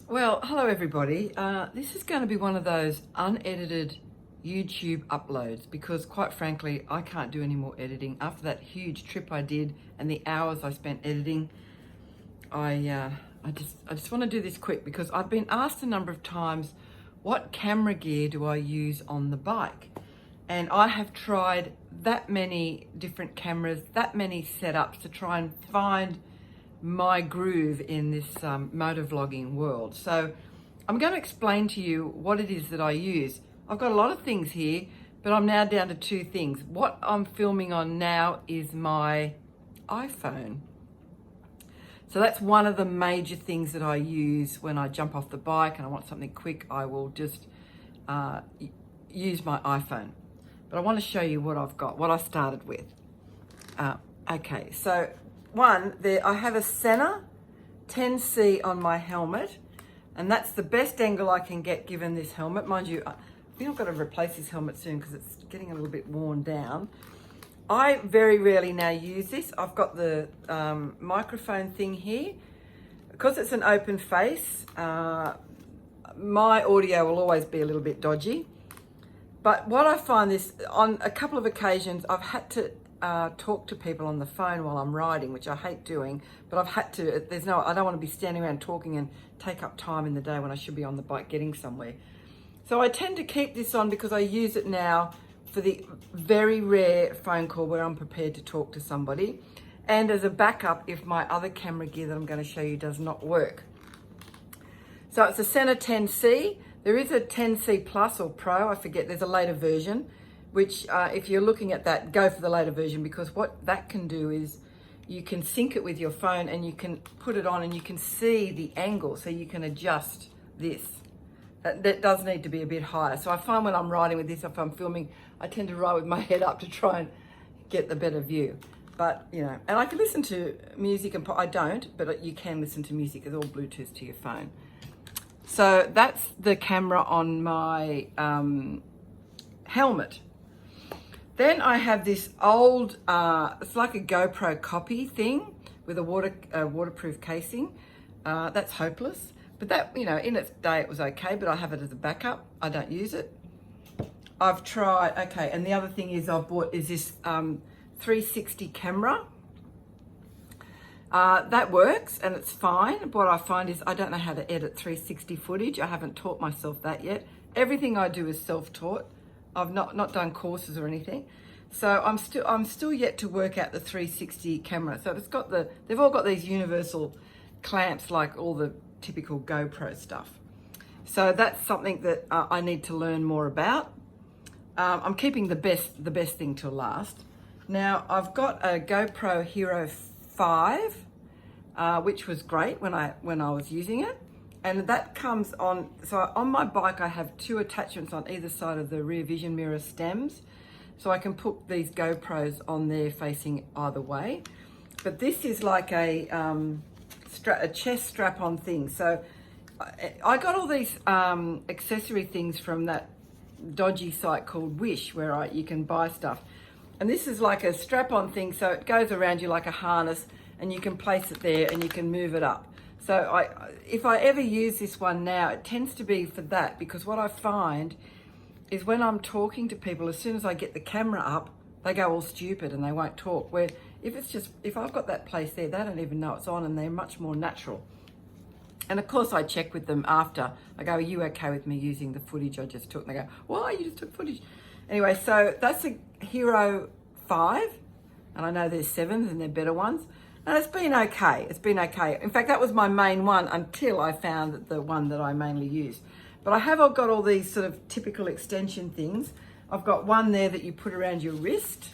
Well, hello everybody. This is going to be one of those unedited YouTube uploads because quite frankly, I can't do any more editing. After that huge trip I did and the hours I spent editing, I just want to do this quick because I've been asked a number of times, what camera gear do I use on the bike? And I have tried that many different cameras, that many setups to try and find my groove in this motor vlogging world. So I'm going to explain to you what it is that I use. I've got a lot of things here, but I'm now down to two things. What I'm filming on now is my iPhone. So that's one of the major things that I use when I jump off the bike and I want something quick. I will just use my iPhone. But I want to show you what I've got, what I started with. Okay, so one, there I have a Senna 10C on my helmet, and that's the best angle I can get given this helmet. Mind you, I think I've got to replace this helmet soon because it's getting a little bit worn down. I very rarely now use this. I've got the microphone thing here. Because it's an open face, my audio will always be a little bit dodgy. But what I find is, on a couple of occasions, I've had to talk to people on the phone while I'm riding, which I hate doing, but I've had to. I don't want to be standing around talking and take up time in the day when I should be on the bike getting somewhere. So I tend to keep this on because I use it now for the very rare phone call where I'm prepared to talk to somebody, and as a backup if my other camera gear that I'm going to show you does not work. So it's a Senna 10C. There is a 10C Plus or Pro, I forget, there's a later version, which if you're looking at that, go for the later version, because what that can do is you can sync it with your phone and you can put it on and you can see the angle, so you can adjust this. That does need to be a bit higher. So I find when I'm riding with this, if I'm filming, I tend to ride with my head up to try and get the better view. But, you know, and I can listen to music, and I don't, but you can listen to music. It's all Bluetooth to your phone. So that's the camera on my helmet. Then I have this old, it's like a GoPro copy thing with a waterproof casing. That's hopeless. But that, you know, in its day it was okay, but I have it as a backup. I don't use it. I've tried, okay, and the other thing is I've bought is this 360 camera. That works and it's fine. What I find is I don't know how to edit 360 footage. I haven't taught myself that yet. Everything I do is self-taught. I've not done courses or anything. So I'm still yet to work out the 360 camera. So they've all got these universal clamps like all the typical GoPro stuff. So that's something that I need to learn more about. I'm keeping the best thing till last. Now I've got a GoPro Hero 5, which was great when I was using it, and that comes on. So on my bike I have two attachments on either side of the rear vision mirror stems, so I can put these GoPros on there facing either way. But this is like a chest strap-on thing. So I got all these accessory things from that dodgy site called Wish, where you can buy stuff. And this is like a strap-on thing, so it goes around you like a harness, and you can place it there and you can move it up. So if I ever use this one now, it tends to be for that, because what I find is when I'm talking to people, as soon as I get the camera up, they go all stupid and they won't talk. Where if I've got that place there, they don't even know it's on, and they're much more natural. And of course I check with them after. I go, are you okay with me using the footage I just took? And they go, why, you just took footage? Anyway, so that's a Hero 5, and I know there's 7s and they're better ones. And it's been okay. It's been okay. In fact, that was my main one until I found the one that I mainly use. But I've got all these sort of typical extension things. I've got one there that you put around your wrist,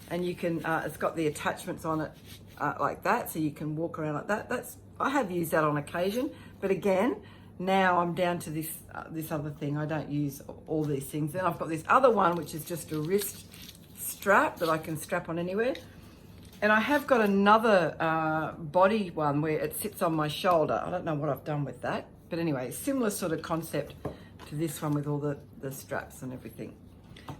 and you can. It's got the attachments on it like that, so you can walk around like that. I have used that on occasion, but again, now I'm down to this other thing. I don't use all these things. Then I've got this other one, which is just a wrist strap that I can strap on anywhere. And I have got another body one where it sits on my shoulder. I don't know what I've done with that. But anyway, similar sort of concept to this one with all the straps and everything.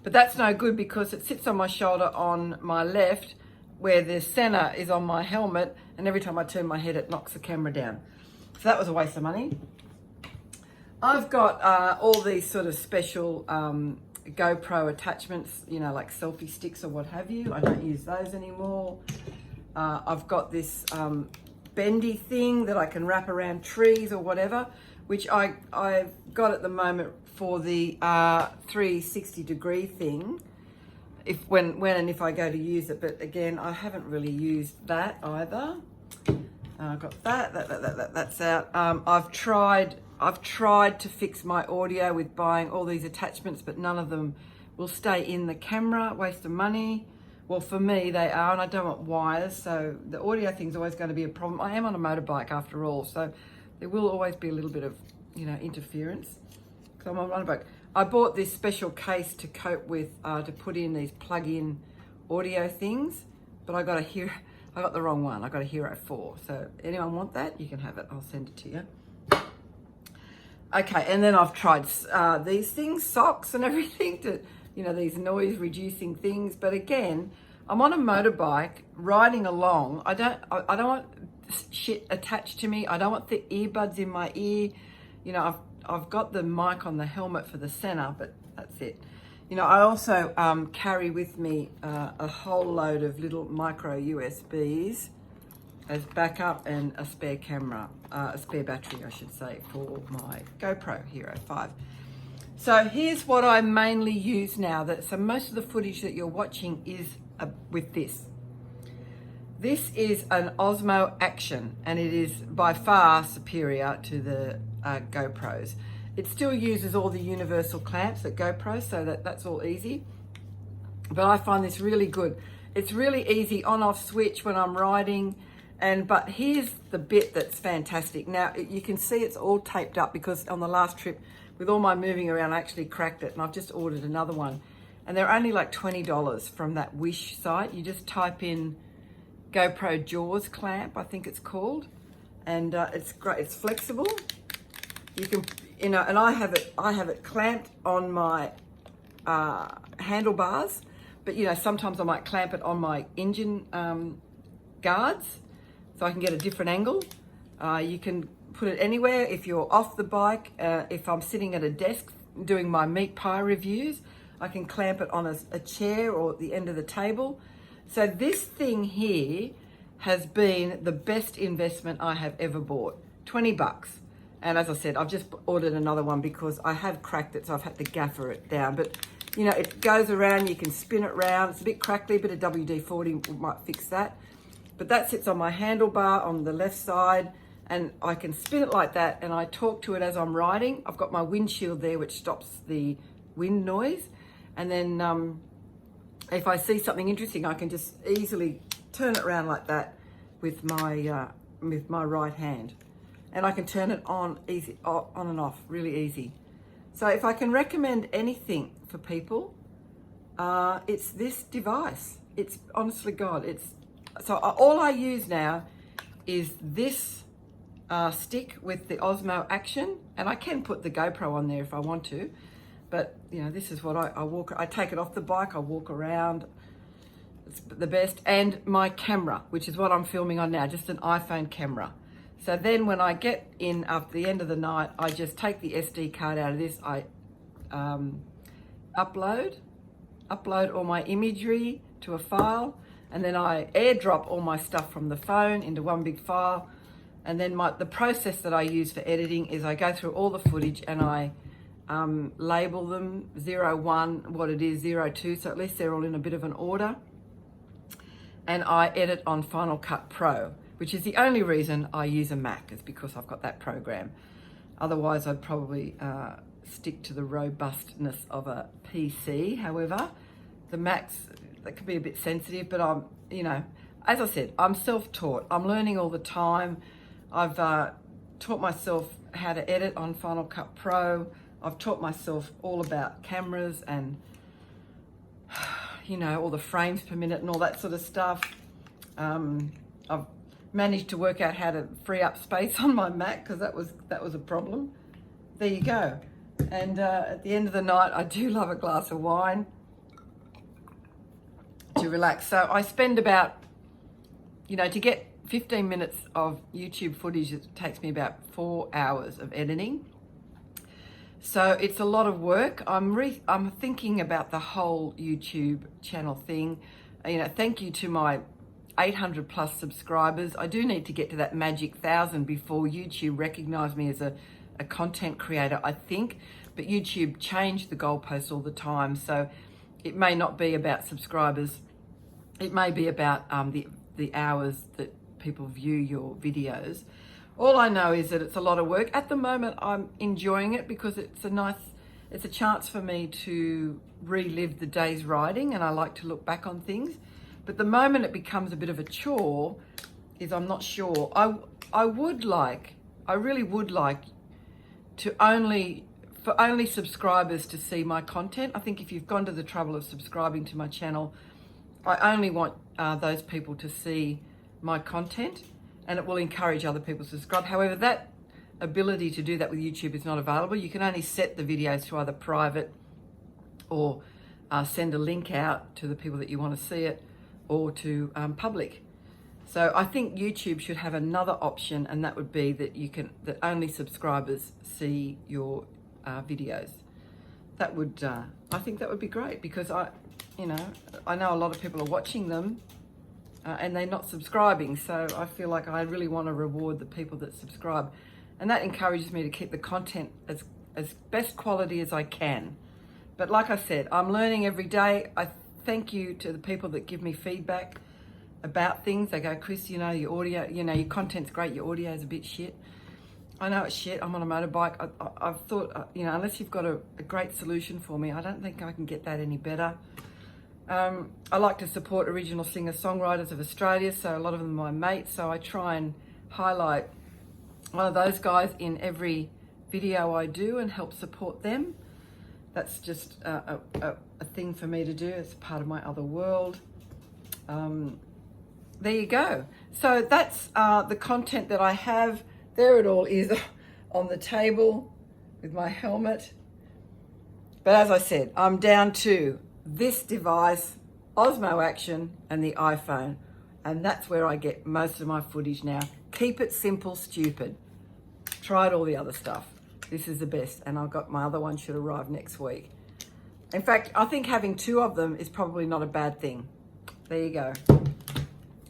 But that's no good because it sits on my shoulder on my left, where the Senna is on my helmet, and every time I turn my head, it knocks the camera down. So that was a waste of money. I've got all these sort of special GoPro attachments, you know, like selfie sticks or what have you. I don't use those anymore. I've got this bendy thing that I can wrap around trees or whatever, which I've got at the moment for the 360-degree thing, when and if I go to use it. But again, I haven't really used that either. I've got that's out. I've tried to fix my audio with buying all these attachments, but none of them will stay in the camera. Waste of money. Well, for me, they are, and I don't want wires, so the audio thing's always going to be a problem. I am on a motorbike after all, so there will always be a little bit of, you know, interference. Because I'm on a motorbike. I bought this special case to cope with, to put in these plug-in audio things, but I got the wrong one. I got a Hero 4. So anyone want that? You can have it. I'll send it to you. Okay, and then I've tried these things, socks and everything, to, you know, these noise reducing things. But again, I'm on a motorbike riding along. I don't want shit attached to me. I don't want the earbuds in my ear. You know, I've got the mic on the helmet for the center, but that's it. You know, I also carry with me a whole load of little micro USBs as backup, and a spare camera, a spare battery, I should say, for my GoPro Hero 5. So here's what I mainly use now. So most of the footage that you're watching is with this. This is an Osmo Action, and it is by far superior to the GoPros. It still uses all the universal clamps at GoPro, so that's all easy. But I find this really good. It's really easy on-off switch when I'm riding. But here's the bit that's fantastic. Now, you can see it's all taped up because on the last trip, with all my moving around, I actually cracked it, and I've just ordered another one. And they're only like $20 from that Wish site. You just type in GoPro Jaws clamp, I think it's called. And it's great, it's flexible. You can, you know, and I have it clamped on my handlebars, but you know, sometimes I might clamp it on my engine guards, so I can get a different angle. You can put it anywhere if you're off the bike. If I'm sitting at a desk doing my meat pie reviews, I can clamp it on a chair or at the end of the table. So this thing here has been the best investment I have ever bought. $20. And as I said, I've just ordered another one because I have cracked it, so I've had to gaffer it down. But you know, it goes around, you can spin it around. It's a bit crackly, but a WD-40 might fix that. But that sits on my handlebar on the left side, and I can spin it like that, and I talk to it as I'm riding. I've got my windshield there, which stops the wind noise. And then if I see something interesting, I can just easily turn it around like that with my right hand. And I can turn it on and off, really easy. So if I can recommend anything for people, it's this device. It's honestly, God, so all I use now is this stick with the Osmo Action, and I can put the GoPro on there if I want to, but you know, this is what I take it off the bike, I walk around, it's the best. And my camera, which is what I'm filming on now, just an iPhone camera. So then when I get in after the end of the night, I just take the SD card out of this, I upload all my imagery to a file, and then I airdrop all my stuff from the phone into one big file. And then the process that I use for editing is I go through all the footage and I label them 01, what it is, 02, so at least they're all in a bit of an order. And I edit on Final Cut Pro, which is the only reason I use a Mac, is because I've got that program. Otherwise, I'd probably stick to the robustness of a PC. However, the Macs, that could be a bit sensitive, but I'm, you know, as I said, I'm self-taught. I'm learning all the time. I've taught myself how to edit on Final Cut Pro. I've taught myself all about cameras and, you know, all the frames per minute and all that sort of stuff. I've managed to work out how to free up space on my Mac, because that was a problem. There you go. And at the end of the night, I do love a glass of wine to relax. So I spend about, you know, to get 15 minutes of YouTube footage, it takes me about 4 hours of editing. So it's a lot of work. I'm thinking about the whole YouTube channel thing. You know, thank you to my 800 plus subscribers. I do need to get to that magic 1,000 before YouTube recognize me as a content creator, I think. But YouTube changed the goalposts all the time. So it may not be about subscribers. It may be about the hours that people view your videos. All I know is that it's a lot of work. At the moment, I'm enjoying it because it's a chance for me to relive the day's riding, and I like to look back on things. But the moment it becomes a bit of a chore is I'm not sure. I really would like for only subscribers to see my content. I think if you've gone to the trouble of subscribing to my channel, I only want those people to see my content, and it will encourage other people to subscribe. However, that ability to do that with YouTube is not available. You can only set the videos to either private or send a link out to the people that you want to see it, or to public. So I think YouTube should have another option, and that would be that only subscribers see your videos. That would, I think that would be great, because I know a lot of people are watching them and they're not subscribing. So I feel like I really want to reward the people that subscribe, and that encourages me to keep the content as best quality as I can. But like I said, I'm learning every day. I thank you to the people that give me feedback about things. They go, Chris, your audio, your content's great, your audio's a bit shit. I know it's shit. I'm on a motorbike. I've thought, unless you've got a great solution for me, I don't think I can get that any better. I like to support original singer-songwriters of Australia, so a lot of them are my mates, so I try and highlight one of those guys in every video I do and help support them. That's just a thing for me to do. It's part of my other world. There you go. So that's the content that I have. There it all is on the table with my helmet. But as I said, I'm down to this device, Osmo Action, and the iPhone. And that's where I get most of my footage now. Keep it simple, stupid. Tried all the other stuff. This is the best. And I've got my other one should arrive next week. In fact, I think having two of them is probably not a bad thing. There you go.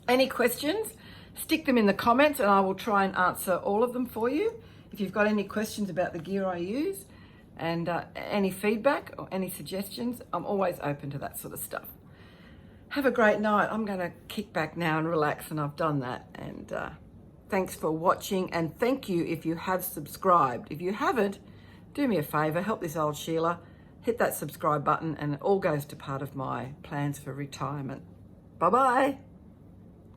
Any questions? Stick them in the comments and I will try and answer all of them for you. If you've got any questions about the gear I use, and any feedback or any suggestions, I'm always open to that sort of stuff. Have a great night. I'm going to kick back now and relax, and I've done that. And thanks for watching, and thank you if you have subscribed. If you haven't, do me a favor, help this old Sheila, hit that subscribe button, and it all goes to part of my plans for retirement. Bye-bye.